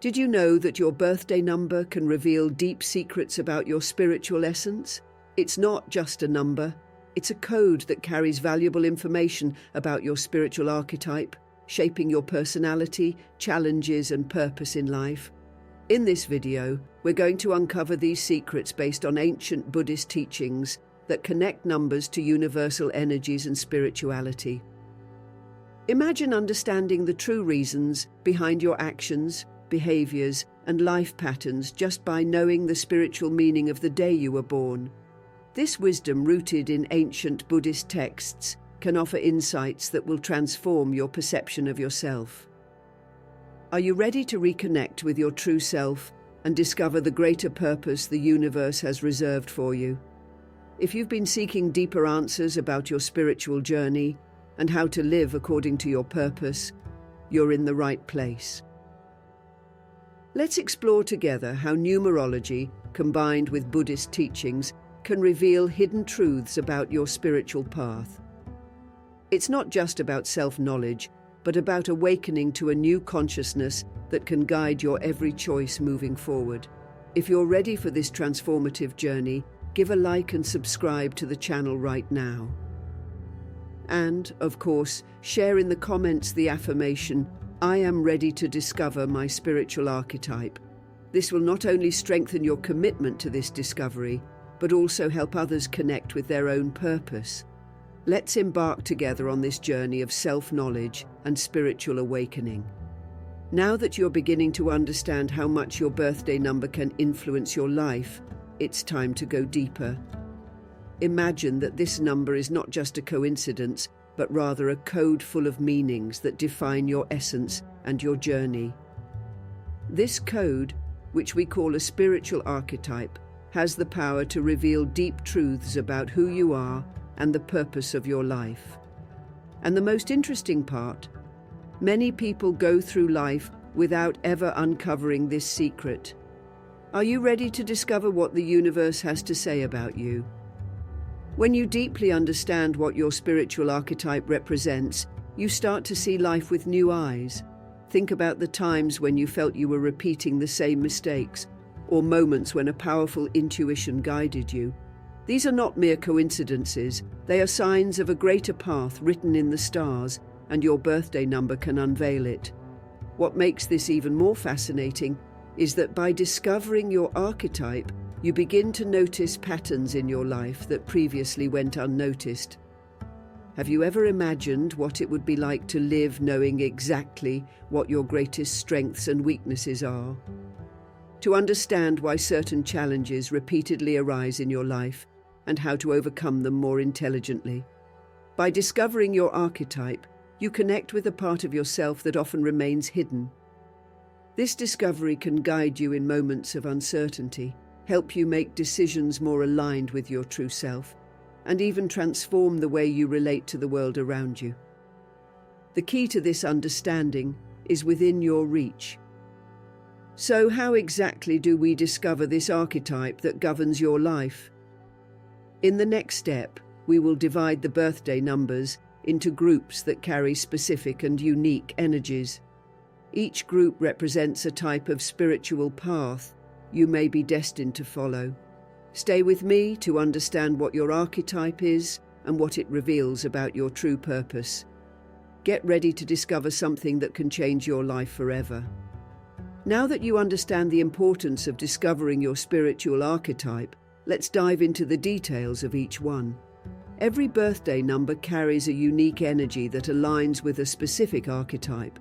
Did you know that your birthday number can reveal deep secrets about your spiritual essence? It's not just a number, it's a code that carries valuable information about your spiritual archetype, shaping your personality, challenges, and purpose in life. In this video, we're going to uncover these secrets based on ancient Buddhist teachings that connect numbers to universal energies and spirituality. Imagine understanding the true reasons behind your actions, behaviors, and life patterns just by knowing the spiritual meaning of the day you were born. This wisdom, rooted in ancient Buddhist texts, can offer insights that will transform your perception of yourself. Are you ready to reconnect with your true self and discover the greater purpose the universe has reserved for you? If you've been seeking deeper answers about your spiritual journey and how to live according to your purpose, you're in the right place. Let's explore together how numerology, combined with Buddhist teachings, can reveal hidden truths about your spiritual path. It's not just about self-knowledge, but about awakening to a new consciousness that can guide your every choice moving forward. If you're ready for this transformative journey, give a like and subscribe to the channel right now. And, of course, share in the comments the affirmation, "I am ready to discover my spiritual archetype." This will not only strengthen your commitment to this discovery, but also help others connect with their own purpose. Let's embark together on this journey of self-knowledge and spiritual awakening. Now that you're beginning to understand how much your birthday number can influence your life, it's time to go deeper. Imagine that this number is not just a coincidence, but rather a code full of meanings that define your essence and your journey. This code, which we call a spiritual archetype, has the power to reveal deep truths about who you are and the purpose of your life. And the most interesting part, many people go through life without ever uncovering this secret. Are you ready to discover what the universe has to say about you? When you deeply understand what your spiritual archetype represents, you start to see life with new eyes. Think about the times when you felt you were repeating the same mistakes, or moments when a powerful intuition guided you. These are not mere coincidences, they are signs of a greater path written in the stars, and your birthday number can unveil it. What makes this even more fascinating is that by discovering your archetype, you begin to notice patterns in your life that previously went unnoticed. Have you ever imagined what it would be like to live knowing exactly what your greatest strengths and weaknesses are? To understand why certain challenges repeatedly arise in your life and how to overcome them more intelligently. By discovering your archetype, you connect with a part of yourself that often remains hidden. This discovery can guide you in moments of uncertainty, help you make decisions more aligned with your true self, and even transform the way you relate to the world around you. The key to this understanding is within your reach. So how exactly do we discover this archetype that governs your life? In the next step, we will divide the birthday numbers into groups that carry specific and unique energies. Each group represents a type of spiritual path you may be destined to follow. Stay with me to understand what your archetype is and what it reveals about your true purpose. Get ready to discover something that can change your life forever. Now that you understand the importance of discovering your spiritual archetype, let's dive into the details of each one. Every birthday number carries a unique energy that aligns with a specific archetype.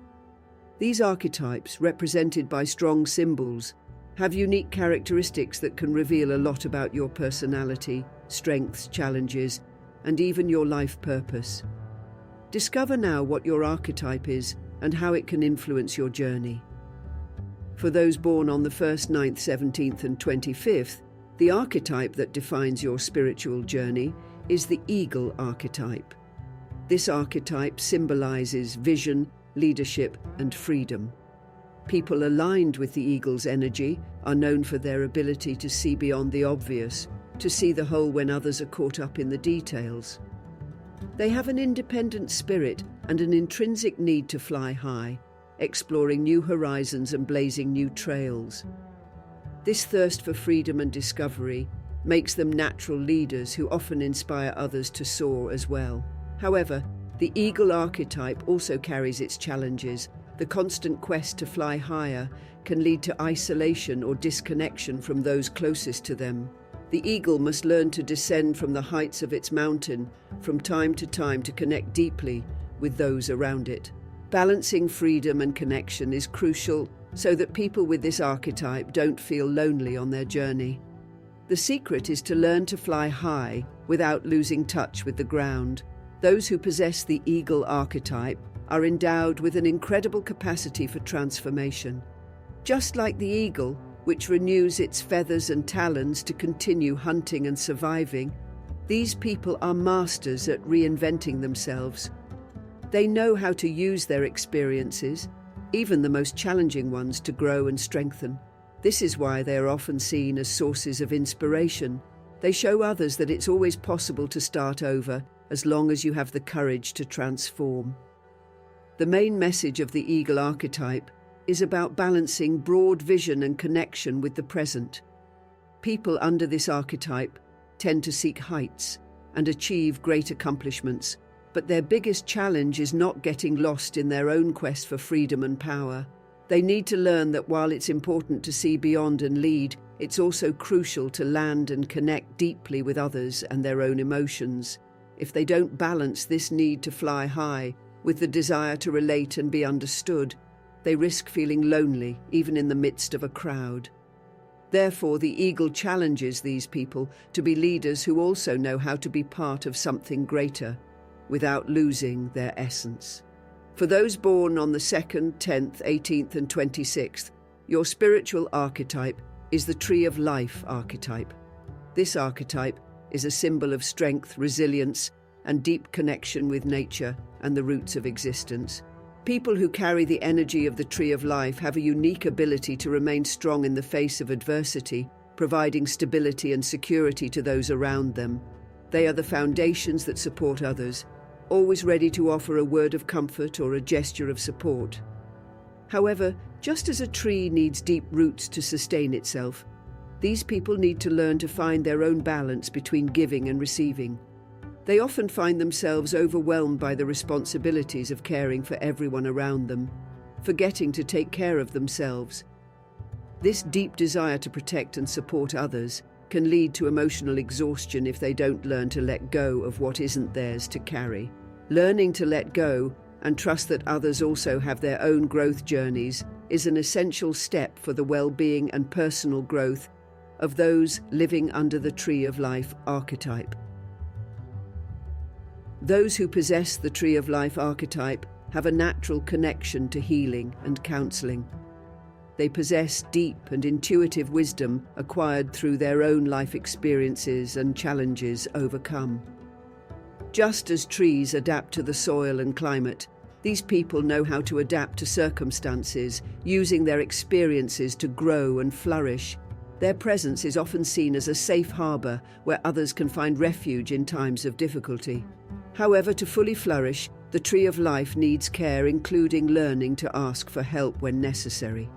These archetypes, represented by strong symbols, have unique characteristics that can reveal a lot about your personality, strengths, challenges, and even your life purpose. Discover now what your archetype is and how it can influence your journey. For those born on the 1st, 9th, 17th, and 25th, the archetype that defines your spiritual journey is the eagle archetype. This archetype symbolizes vision, leadership, and freedom. People aligned with the eagle's energy are known for their ability to see beyond the obvious, to see the whole when others are caught up in the details. They have an independent spirit and an intrinsic need to fly high, exploring new horizons and blazing new trails. This thirst for freedom and discovery makes them natural leaders who often inspire others to soar as well. However, the eagle archetype also carries its challenges. The constant quest to fly higher can lead to isolation or disconnection from those closest to them. The eagle must learn to descend from the heights of its mountain from time to connect deeply with those around it. Balancing freedom and connection is crucial so that people with this archetype don't feel lonely on their journey. The secret is to learn to fly high without losing touch with the ground. Those who possess the eagle archetype are endowed with an incredible capacity for transformation. Just like the eagle, which renews its feathers and talons to continue hunting and surviving, these people are masters at reinventing themselves. They know how to use their experiences, even the most challenging ones, to grow and strengthen. This is why they are often seen as sources of inspiration. They show others that it's always possible to start over as long as you have the courage to transform. The main message of the eagle archetype is about balancing broad vision and connection with the present. People under this archetype tend to seek heights and achieve great accomplishments, but their biggest challenge is not getting lost in their own quest for freedom and power. They need to learn that while it's important to see beyond and lead, it's also crucial to land and connect deeply with others and their own emotions. If they don't balance this need to fly high with the desire to relate and be understood, they risk feeling lonely even in the midst of a crowd. Therefore, the eagle challenges these people to be leaders who also know how to be part of something greater without losing their essence. For those born on the 2nd, 10th, 18th and 26th, your spiritual archetype is the Tree of Life archetype. This archetype is a symbol of strength, resilience, and deep connection with nature and the roots of existence. People who carry the energy of the Tree of Life have a unique ability to remain strong in the face of adversity, providing stability and security to those around them. They are the foundations that support others, always ready to offer a word of comfort or a gesture of support. However, just as a tree needs deep roots to sustain itself, these people need to learn to find their own balance between giving and receiving. They often find themselves overwhelmed by the responsibilities of caring for everyone around them, forgetting to take care of themselves. This deep desire to protect and support others can lead to emotional exhaustion if they don't learn to let go of what isn't theirs to carry. Learning to let go and trust that others also have their own growth journeys is an essential step for the well-being and personal growth of those living under the Tree of Life archetype. Those who possess the Tree of Life archetype have a natural connection to healing and counseling. They possess deep and intuitive wisdom acquired through their own life experiences and challenges overcome. Just as trees adapt to the soil and climate, these people know how to adapt to circumstances, using their experiences to grow and flourish. Their presence is often seen as a safe harbor where others can find refuge in times of difficulty. However, to fully flourish, the Tree of Life needs care, including learning to ask for help when necessary.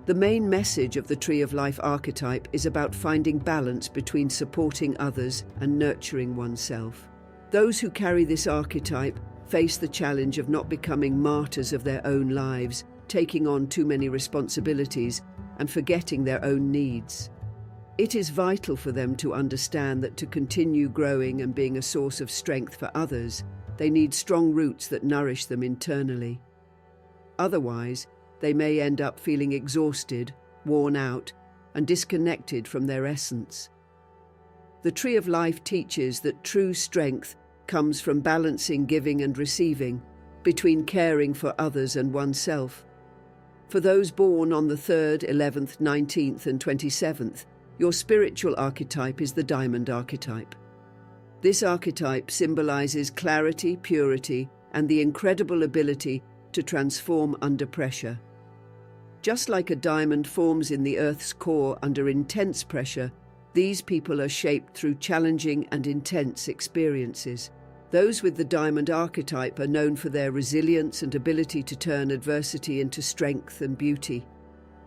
The main message of the Tree of Life archetype is about finding balance between supporting others and nurturing oneself. Those who carry this archetype face the challenge of not becoming martyrs of their own lives, taking on too many responsibilities and forgetting their own needs. It is vital for them to understand that to continue growing and being a source of strength for others, they need strong roots that nourish them internally. Otherwise, they may end up feeling exhausted, worn out, and disconnected from their essence. The Tree of Life teaches that true strength comes from balancing giving and receiving, between caring for others and oneself. For those born on the 3rd, 11th, 19th, and 27th, your spiritual archetype is the Diamond archetype. This archetype symbolizes clarity, purity, and the incredible ability to transform under pressure. Just like a diamond forms in the Earth's core under intense pressure, these people are shaped through challenging and intense experiences. Those with the diamond archetype are known for their resilience and ability to turn adversity into strength and beauty.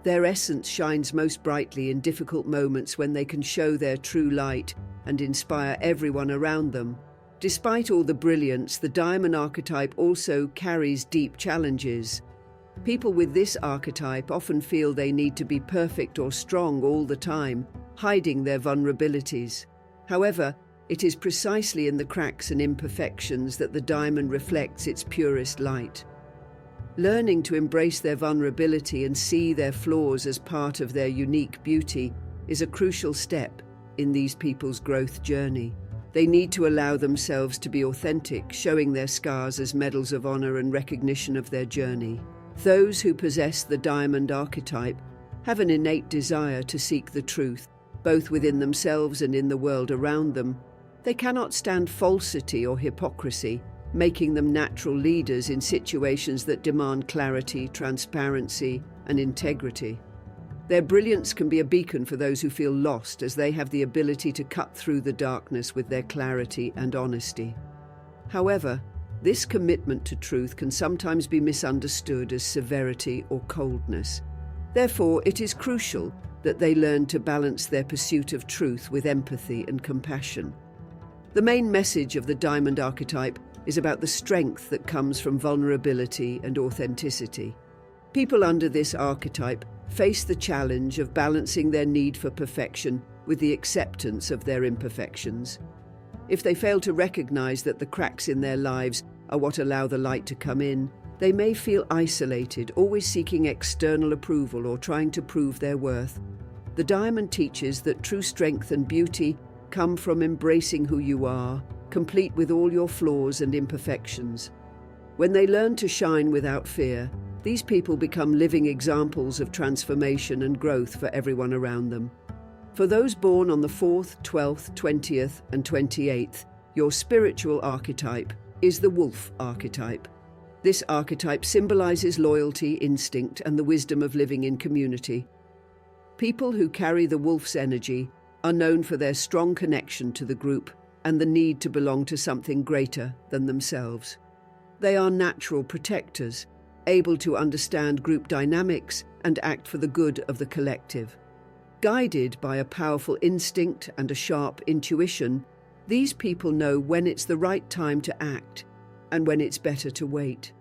Their essence shines most brightly in difficult moments when they can show their true light and inspire everyone around them. Despite all the brilliance, the diamond archetype also carries deep challenges. People with this archetype often feel they need to be perfect or strong all the time, hiding their vulnerabilities. However, it is precisely in the cracks and imperfections that the diamond reflects its purest light. Learning to embrace their vulnerability and see their flaws as part of their unique beauty is a crucial step in these people's growth journey. They need to allow themselves to be authentic, showing their scars as medals of honor and recognition of their journey. Those who possess the diamond archetype have an innate desire to seek the truth, both within themselves and in the world around them. They cannot stand falsity or hypocrisy, making them natural leaders in situations that demand clarity, transparency, and integrity. Their brilliance can be a beacon for those who feel lost, as they have the ability to cut through the darkness with their clarity and honesty. However, this commitment to truth can sometimes be misunderstood as severity or coldness. Therefore, it is crucial that they learn to balance their pursuit of truth with empathy and compassion. The main message of the diamond archetype is about the strength that comes from vulnerability and authenticity. People under this archetype face the challenge of balancing their need for perfection with the acceptance of their imperfections. If they fail to recognize that the cracks in their lives are what allow the light to come in, they may feel isolated, always seeking external approval or trying to prove their worth. The diamond teaches that true strength and beauty come from embracing who you are, complete with all your flaws and imperfections. When they learn to shine without fear, these people become living examples of transformation and growth for everyone around them. For those born on the 4th, 12th, 20th, and 28th, your spiritual archetype is the wolf archetype. This archetype symbolizes loyalty, instinct, and the wisdom of living in community. People who carry the wolf's energy are known for their strong connection to the group and the need to belong to something greater than themselves. They are natural protectors, able to understand group dynamics and act for the good of the collective. Guided by a powerful instinct and a sharp intuition, these people know when it's the right time to act and when it's better to wait.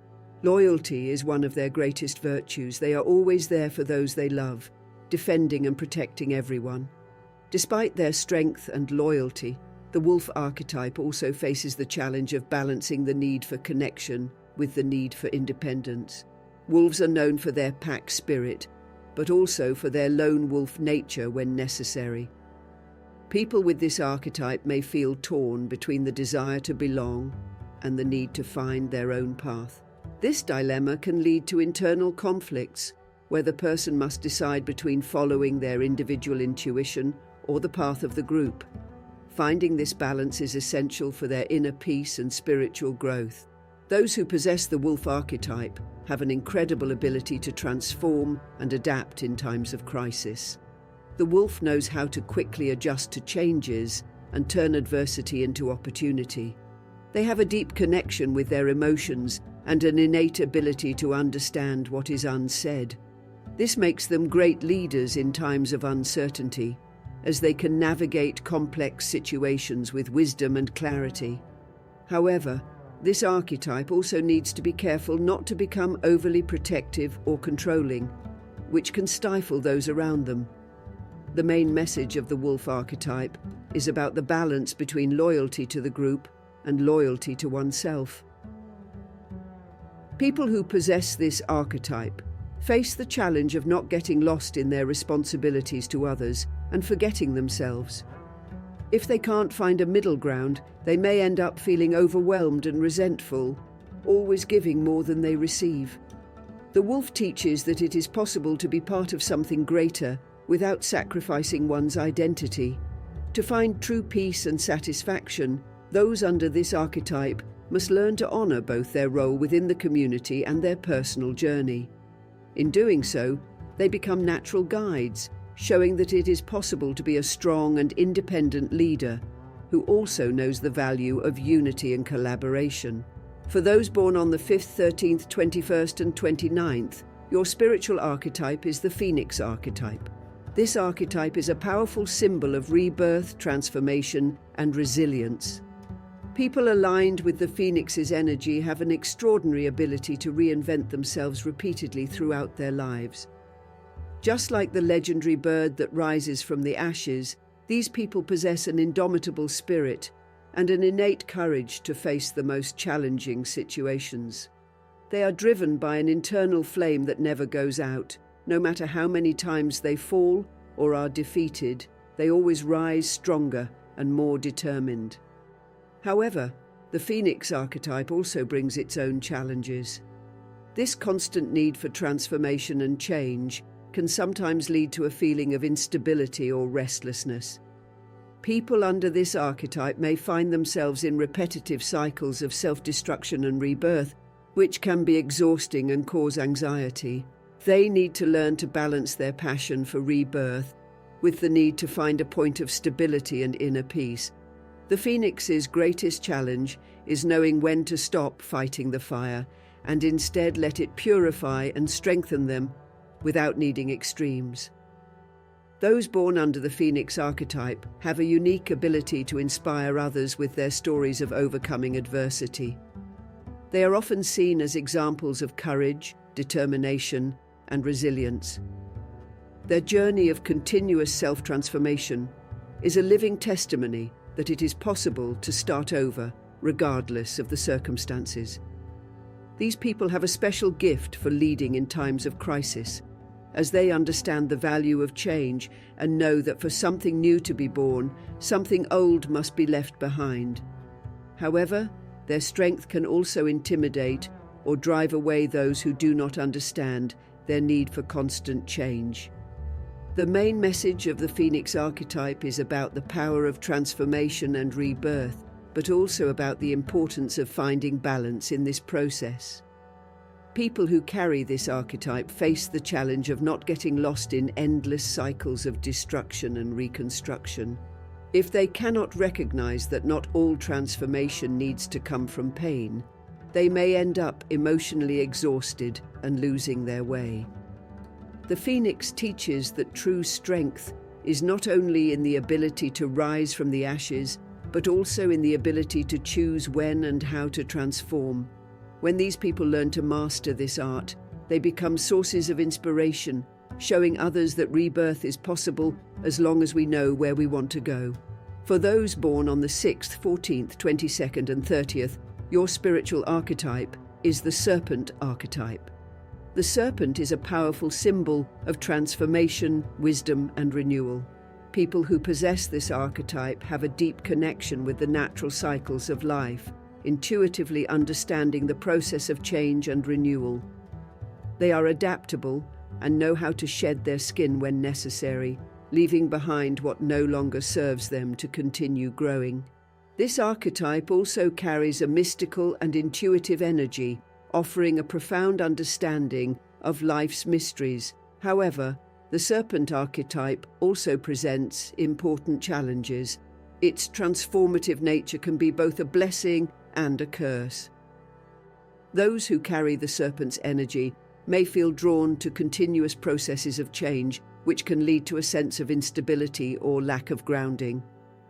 Loyalty is one of their greatest virtues. They are always there for those they love, defending and protecting everyone. Despite their strength and loyalty, the wolf archetype also faces the challenge of balancing the need for connection with the need for independence. Wolves are known for their pack spirit, but also for their lone wolf nature when necessary. People with this archetype may feel torn between the desire to belong and the need to find their own path. This dilemma can lead to internal conflicts, where the person must decide between following their individual intuition or the path of the group. Finding this balance is essential for their inner peace and spiritual growth. Those who possess the wolf archetype have an incredible ability to transform and adapt in times of crisis. The wolf knows how to quickly adjust to changes and turn adversity into opportunity. They have a deep connection with their emotions and an innate ability to understand what is unsaid. This makes them great leaders in times of uncertainty, as they can navigate complex situations with wisdom and clarity. However, this archetype also needs to be careful not to become overly protective or controlling, which can stifle those around them. The main message of the wolf archetype is about the balance between loyalty to the group and loyalty to oneself. People who possess this archetype face the challenge of not getting lost in their responsibilities to others and forgetting themselves. If they can't find a middle ground, they may end up feeling overwhelmed and resentful, always giving more than they receive. The wolf teaches that it is possible to be part of something greater without sacrificing one's identity. To find true peace and satisfaction, those under this archetype must learn to honor both their role within the community and their personal journey. In doing so, they become natural guides, showing that it is possible to be a strong and independent leader, who also knows the value of unity and collaboration. For those born on the 5th, 13th, 21st, and 29th, your spiritual archetype is the Phoenix archetype. This archetype is a powerful symbol of rebirth, transformation, and resilience. People aligned with the Phoenix's energy have an extraordinary ability to reinvent themselves repeatedly throughout their lives. Just like the legendary bird that rises from the ashes, these people possess an indomitable spirit and an innate courage to face the most challenging situations. They are driven by an internal flame that never goes out. No matter how many times they fall or are defeated, they always rise stronger and more determined. However, the Phoenix archetype also brings its own challenges. This constant need for transformation and change can sometimes lead to a feeling of instability or restlessness. People under this archetype may find themselves in repetitive cycles of self-destruction and rebirth, which can be exhausting and cause anxiety. They need to learn to balance their passion for rebirth with the need to find a point of stability and inner peace. The Phoenix's greatest challenge is knowing when to stop fighting the fire and instead let it purify and strengthen them without needing extremes. Those born under the Phoenix archetype have a unique ability to inspire others with their stories of overcoming adversity. They are often seen as examples of courage, determination, and resilience. Their journey of continuous self-transformation is a living testimony that it is possible to start over, regardless of the circumstances. These people have a special gift for leading in times of crisis, as they understand the value of change and know that for something new to be born, something old must be left behind. However, their strength can also intimidate or drive away those who do not understand their need for constant change. The main message of the Phoenix archetype is about the power of transformation and rebirth, but also about the importance of finding balance in this process. People who carry this archetype face the challenge of not getting lost in endless cycles of destruction and reconstruction. If they cannot recognize that not all transformation needs to come from pain, they may end up emotionally exhausted and losing their way. The Phoenix teaches that true strength is not only in the ability to rise from the ashes, but also in the ability to choose when and how to transform. When these people learn to master this art, they become sources of inspiration, showing others that rebirth is possible as long as we know where we want to go. For those born on the 6th, 14th, 22nd, and 30th, your spiritual archetype is the serpent archetype. The serpent is a powerful symbol of transformation, wisdom, and renewal. People who possess this archetype have a deep connection with the natural cycles of life, intuitively understanding the process of change and renewal. They are adaptable and know how to shed their skin when necessary, leaving behind what no longer serves them to continue growing. This archetype also carries a mystical and intuitive energy, offering a profound understanding of life's mysteries. However, the serpent archetype also presents important challenges. Its transformative nature can be both a blessing and a curse. Those who carry the serpent's energy may feel drawn to continuous processes of change, which can lead to a sense of instability or lack of grounding.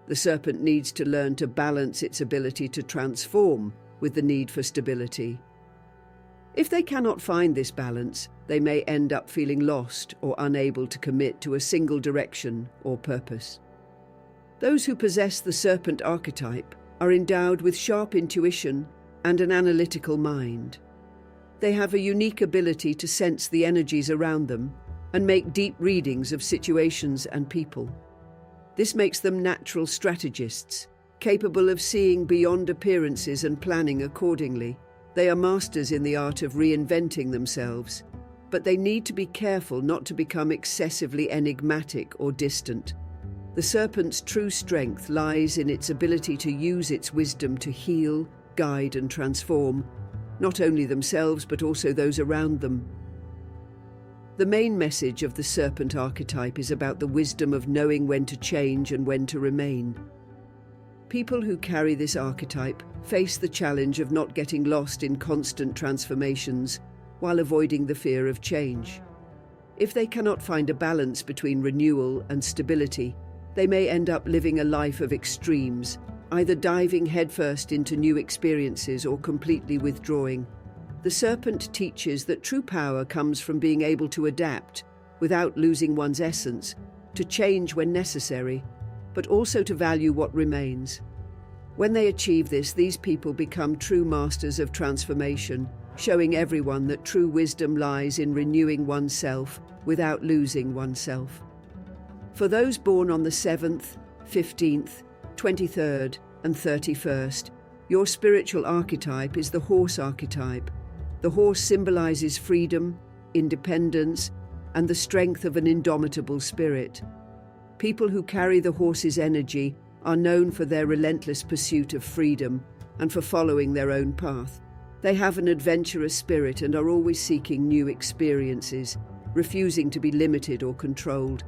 The serpent needs to learn to balance its ability to transform with the need for stability. If they cannot find this balance, they may end up feeling lost or unable to commit to a single direction or purpose. Those who possess the serpent archetype are endowed with sharp intuition and an analytical mind. They have a unique ability to sense the energies around them and make deep readings of situations and people. This makes them natural strategists, capable of seeing beyond appearances and planning accordingly. They are masters in the art of reinventing themselves, but they need to be careful not to become excessively enigmatic or distant. The serpent's true strength lies in its ability to use its wisdom to heal, guide, and transform, not only themselves but also those around them. The main message of the serpent archetype is about the wisdom of knowing when to change and when to remain. People who carry this archetype face the challenge of not getting lost in constant transformations while avoiding the fear of change. If they cannot find a balance between renewal and stability, they may end up living a life of extremes, either diving headfirst into new experiences or completely withdrawing. The serpent teaches that true power comes from being able to adapt without losing one's essence, to change when necessary, but also to value what remains. When they achieve this, these people become true masters of transformation, showing everyone that true wisdom lies in renewing oneself without losing oneself. For those born on the 7th, 15th, 23rd, and 31st, your spiritual archetype is the horse archetype. The horse symbolizes freedom, independence, and the strength of an indomitable spirit. People who carry the horse's energy are known for their relentless pursuit of freedom and for following their own path. They have an adventurous spirit and are always seeking new experiences, refusing to be limited or controlled.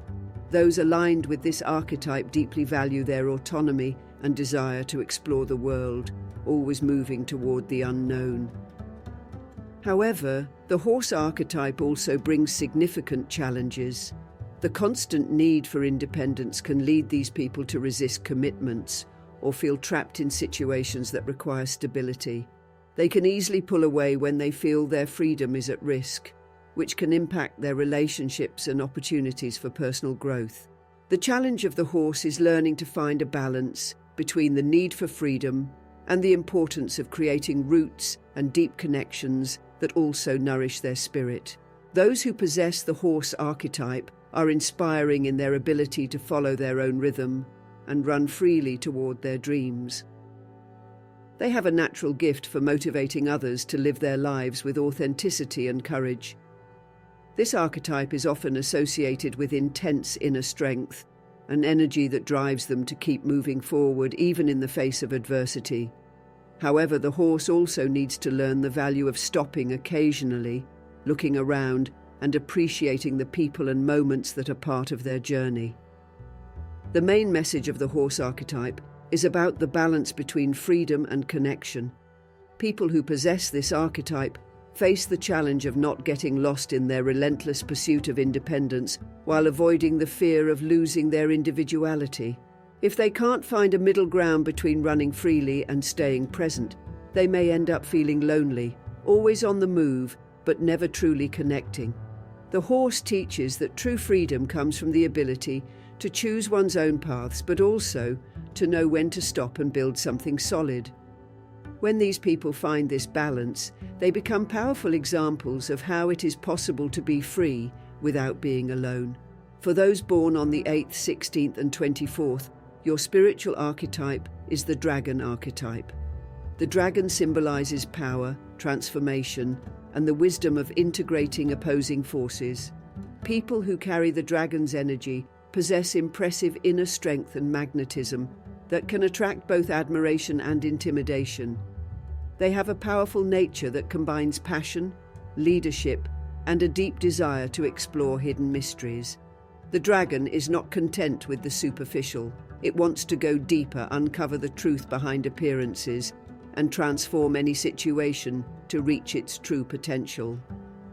Those aligned with this archetype deeply value their autonomy and desire to explore the world, always moving toward the unknown. However, the horse archetype also brings significant challenges. The constant need for independence can lead these people to resist commitments or feel trapped in situations that require stability. They can easily pull away when they feel their freedom is at risk, which can impact their relationships and opportunities for personal growth. The challenge of the horse is learning to find a balance between the need for freedom and the importance of creating roots and deep connections that also nourish their spirit. Those who possess the horse archetype are inspiring in their ability to follow their own rhythm and run freely toward their dreams. They have a natural gift for motivating others to live their lives with authenticity and courage. This archetype is often associated with intense inner strength, an energy that drives them to keep moving forward even in the face of adversity. However, the horse also needs to learn the value of stopping occasionally, looking around, and appreciating the people and moments that are part of their journey. The main message of the horse archetype is about the balance between freedom and connection. People who possess this archetype face the challenge of not getting lost in their relentless pursuit of independence while avoiding the fear of losing their individuality. If they can't find a middle ground between running freely and staying present, they may end up feeling lonely, always on the move, but never truly connecting. The horse teaches that true freedom comes from the ability to choose one's own paths, but also to know when to stop and build something solid. When these people find this balance, they become powerful examples of how it is possible to be free without being alone. For those born on the 8th, 16th, and 24th, your spiritual archetype is the dragon archetype. The dragon symbolizes power, transformation, and the wisdom of integrating opposing forces. People who carry the dragon's energy possess impressive inner strength and magnetism that can attract both admiration and intimidation. They have a powerful nature that combines passion, leadership, and a deep desire to explore hidden mysteries. The dragon is not content with the superficial. It wants to go deeper, uncover the truth behind appearances, and transform any situation to reach its true potential.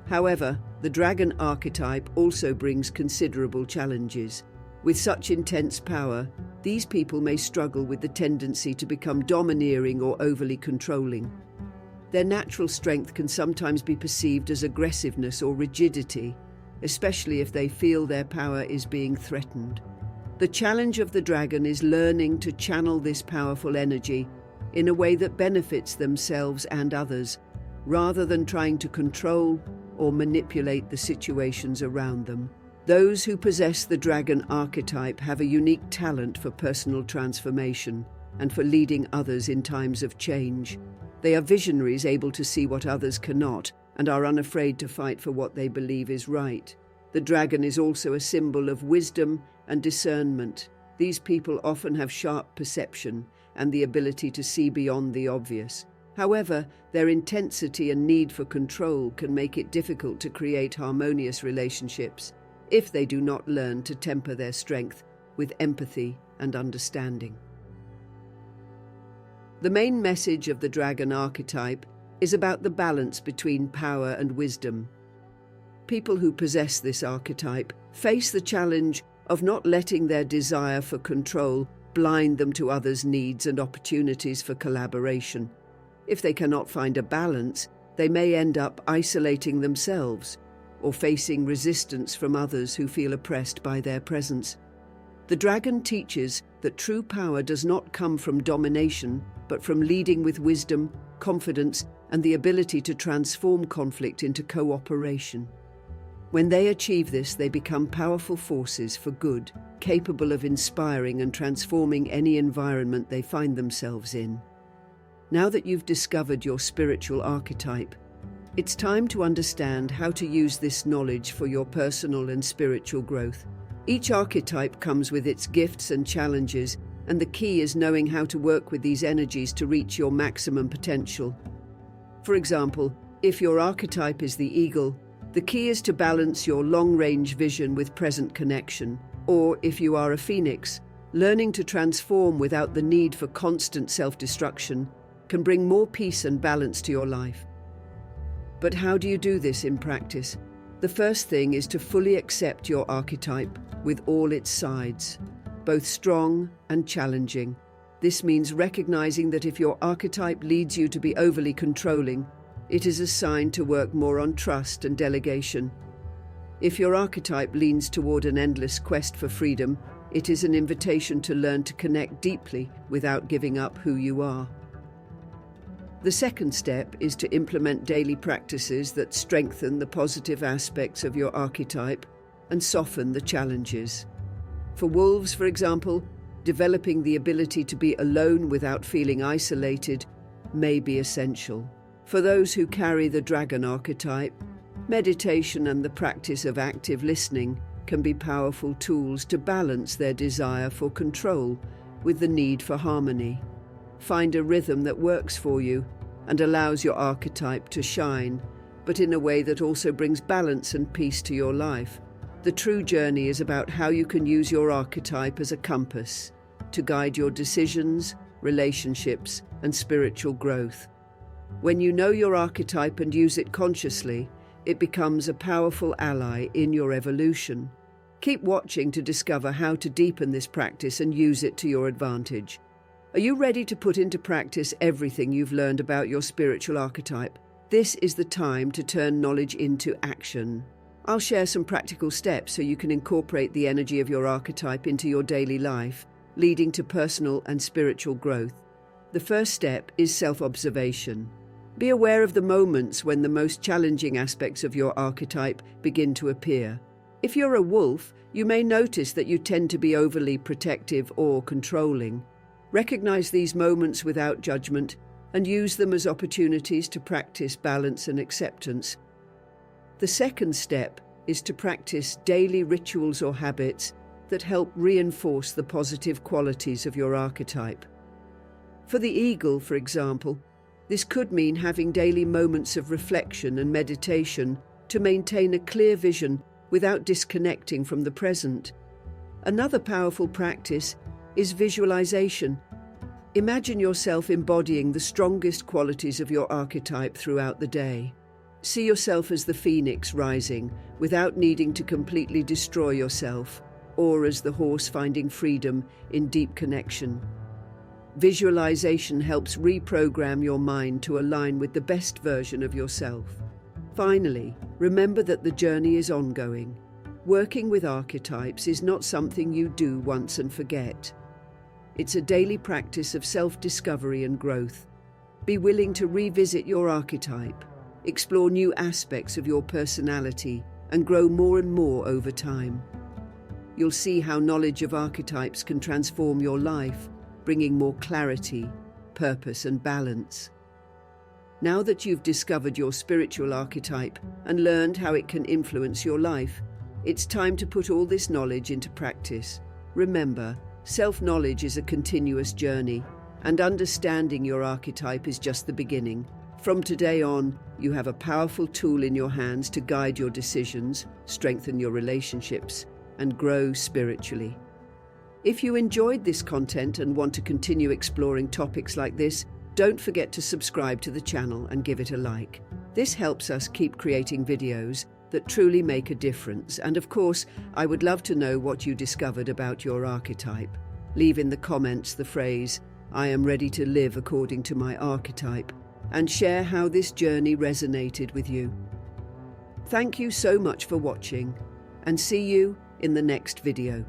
However, the dragon archetype also brings considerable challenges. With such intense power, these people may struggle with the tendency to become domineering or overly controlling. Their natural strength can sometimes be perceived as aggressiveness or rigidity, especially if they feel their power is being threatened. The challenge of the dragon is learning to channel this powerful energy in a way that benefits themselves and others, rather than trying to control or manipulate the situations around them. Those who possess the dragon archetype have a unique talent for personal transformation and for leading others in times of change. They are visionaries, able to see what others cannot, and are unafraid to fight for what they believe is right. The dragon is also a symbol of wisdom and discernment. These people often have sharp perception and the ability to see beyond the obvious. However, their intensity and need for control can make it difficult to create harmonious relationships if they do not learn to temper their strength with empathy and understanding. The main message of the dragon archetype is about the balance between power and wisdom. People who possess this archetype face the challenge of not letting their desire for control blind them to others' needs and opportunities for collaboration. If they cannot find a balance, they may end up isolating themselves or facing resistance from others who feel oppressed by their presence. The dragon teaches that true power does not come from domination, but from leading with wisdom, confidence, and the ability to transform conflict into cooperation. When they achieve this, they become powerful forces for good, capable of inspiring and transforming any environment they find themselves in. Now that you've discovered your spiritual archetype, it's time to understand how to use this knowledge for your personal and spiritual growth. Each archetype comes with its gifts and challenges, and the key is knowing how to work with these energies to reach your maximum potential. For example, if your archetype is the eagle, the key is to balance your long-range vision with present connection. Or if you are a phoenix, learning to transform without the need for constant self-destruction can bring more peace and balance to your life. But how do you do this in practice? The first thing is to fully accept your archetype with all its sides, both strong and challenging. This means recognizing that if your archetype leads you to be overly controlling, it is a sign to work more on trust and delegation. If your archetype leans toward an endless quest for freedom, it is an invitation to learn to connect deeply without giving up who you are. The second step is to implement daily practices that strengthen the positive aspects of your archetype and soften the challenges. For wolves, for example, developing the ability to be alone without feeling isolated may be essential. For those who carry the dragon archetype, meditation and the practice of active listening can be powerful tools to balance their desire for control with the need for harmony. Find a rhythm that works for you and allows your archetype to shine, but in a way that also brings balance and peace to your life. The true journey is about how you can use your archetype as a compass to guide your decisions, relationships, and spiritual growth. When you know your archetype and use it consciously, it becomes a powerful ally in your evolution. Keep watching to discover how to deepen this practice and use it to your advantage. Are you ready to put into practice everything you've learned about your spiritual archetype? This is the time to turn knowledge into action. I'll share some practical steps so you can incorporate the energy of your archetype into your daily life, leading to personal and spiritual growth. The first step is self-observation. Be aware of the moments when the most challenging aspects of your archetype begin to appear. If you're a wolf, you may notice that you tend to be overly protective or controlling. Recognize these moments without judgment and use them as opportunities to practice balance and acceptance. The second step is to practice daily rituals or habits that help reinforce the positive qualities of your archetype. For the eagle, for example, this could mean having daily moments of reflection and meditation to maintain a clear vision without disconnecting from the present. Another powerful practice is visualization. Imagine yourself embodying the strongest qualities of your archetype throughout the day. See yourself as the phoenix rising without needing to completely destroy yourself, or as the horse finding freedom in deep connection. Visualization helps reprogram your mind to align with the best version of yourself. Finally, remember that the journey is ongoing. Working with archetypes is not something you do once and forget. It's a daily practice of self-discovery and growth. Be willing to revisit your archetype, explore new aspects of your personality, and grow more and more over time. You'll see how knowledge of archetypes can transform your life, bringing more clarity, purpose, and balance. Now that you've discovered your spiritual archetype and learned how it can influence your life, it's time to put all this knowledge into practice. Remember, self-knowledge is a continuous journey, and understanding your archetype is just the beginning. From today on, you have a powerful tool in your hands to guide your decisions, strengthen your relationships, and grow spiritually. If you enjoyed this content and want to continue exploring topics like this, don't forget to subscribe to the channel and give it a like. This helps us keep creating videos that truly make a difference. And of course, I would love to know what you discovered about your archetype. Leave in the comments the phrase, "I am ready to live according to my archetype," and share how this journey resonated with you. Thank you so much for watching, and see you in the next video.